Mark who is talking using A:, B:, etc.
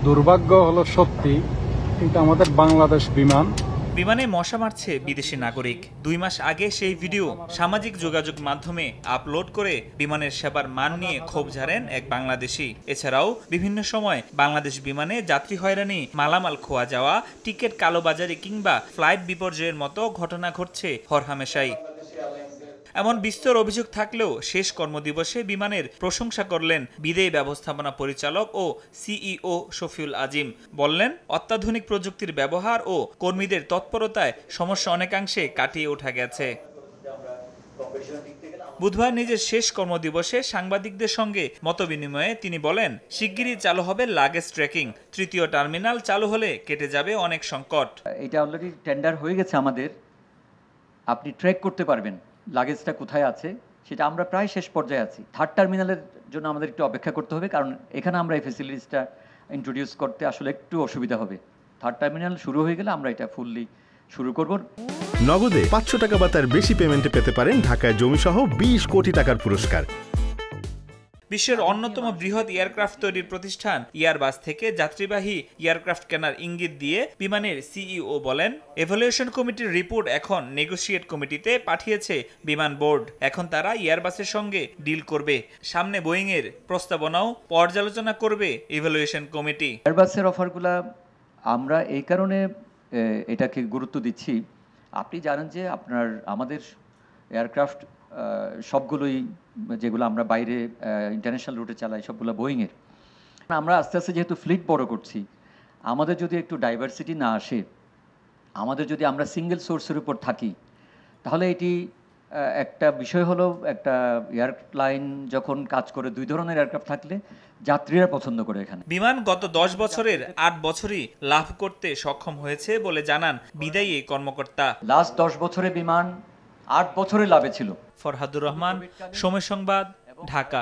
A: দুর্ভাগ্য হলো সত্যি, এটা আমাদের বাংলাদেশ বিমান।
B: বিমানে মশা মারছে বিদেশি নাগরিক। 2 মাস আগে সেই ভিডিও সামাজিক যোগাযোগ মাধ্যমে আপলোড করে বিমানের সেবার মান নিয়ে ক্ষোভ ঝাড়েন এক বাংলাদেশি। এছাড়াও বিভিন্ন সময় বাংলাদেশ বিমানে যাত্রী হয়রানি, মালামাল খোয়া যাওয়া, টিকিট কালোবাজারি কিংবা ফ্লাইট বিপর্যয়ের মতো ঘটনা ঘটছে হরহামেশাই। এমন বিস্তর অভিযোগ থাকলেও শেষ কর্মদিবসে বিমানের প্রশংসা করলেন বিদেয় ব্যবস্থাপনা পরিচালক ও সিইও শফিউল আজিম। বললেন, অত্যাধুনিক প্রযুক্তির ব্যবহার ও কর্মীদের তৎপরতায় সমস্যা অনেকাংশে কাটিয়ে ওঠা গেছে। বুধবার নিজের শেষ কর্মদিবসে সাংবাদিকদের সঙ্গে মতবিনিময়ে তিনি বলেন, শিগগিরই চালু হবে লাগেজ ট্র্যাকিং। 3য় টার্মিনাল চালু হলে কেটে যাবে অনেক সংকট।
C: এটা অলরেডি টেন্ডার হয়ে গেছে আমাদের, আপনি ট্র্যাক করতে পারবেন লাগেজটা কোথায় আছে, সেটা আমরা প্রায় শেষ পর্যায়ে আছি। 3rd টার্মিনালের জন্য আমাদের একটু অপেক্ষা করতে হবে, কারণ এখানে আমরা এই ফেসিলিটিসটা ইন্ট্রোডিউস করতে আসলে একটু অসুবিধা হবে। 3rd টার্মিনাল শুরু হয়ে গেলে আমরা এটা ফুললি শুরু করব।
D: নগদে 500 টাকা বা তার বেশি পেমেন্টে পেতে পারেন ঢাকায় জমিসহ 20 কোটি টাকার পুরস্কার।
B: বিশ্বের অন্যতম বৃহৎ এয়ারক্রাফট তৈরির প্রতিষ্ঠান এয়ারবাস থেকে যাত্রীবাহী এয়ারক্রাফট কেনার ইঙ্গিত দিয়ে বিমানের সিইও বলেন, এভালুয়েশন কমিটির রিপোর্ট এখন নেগোশিয়েট কমিটিতে পাঠিয়েছে বিমান বোর্ড। এখন তারা এয়ারবাসের সঙ্গে ডিল করবে। সামনে বোয়িং এর প্রস্তাবনাও পর্যালোচনা করবে এভালুয়েশন কমিটি।
C: এয়ারবাসের অফারগুলা আমরা এই কারণে এটাকে গুরুত্ব দিচ্ছি, আপনি জানেন যে আমাদের এয়ারক্রাফট সবগুলোই, যেগুলো আমরা বাইরে ইন্টারন্যাশনাল রুটে চালাই, সবগুলো বোয়িংয়ের। আমরা আস্তে আস্তে যেহেতু ফ্লিট বড় করছি, আমাদের যদি একটু ডাইভার্সিটি না আসে, যদি আমরা সিঙ্গেল সোর্সের উপর থাকি, তাহলে এটি একটা বিষয় হলো, একটা এয়ারলাইন যখন কাজ করে 2 ধরনের এয়ারক্রাফট থাকলে যাত্রীরা পছন্দ করে। এখানে
B: বিমান গত 10 বছরের 8 বছরই লাভ করতে সক্ষম হয়েছে বলে জানান বিদায়ী কর্মকর্তা।
C: লাস্ট 10 বছরে বিমান 8 বছরে লাভে ছিল।
B: ফরহাদুর রহমান, সময় সংবাদ, ঢাকা।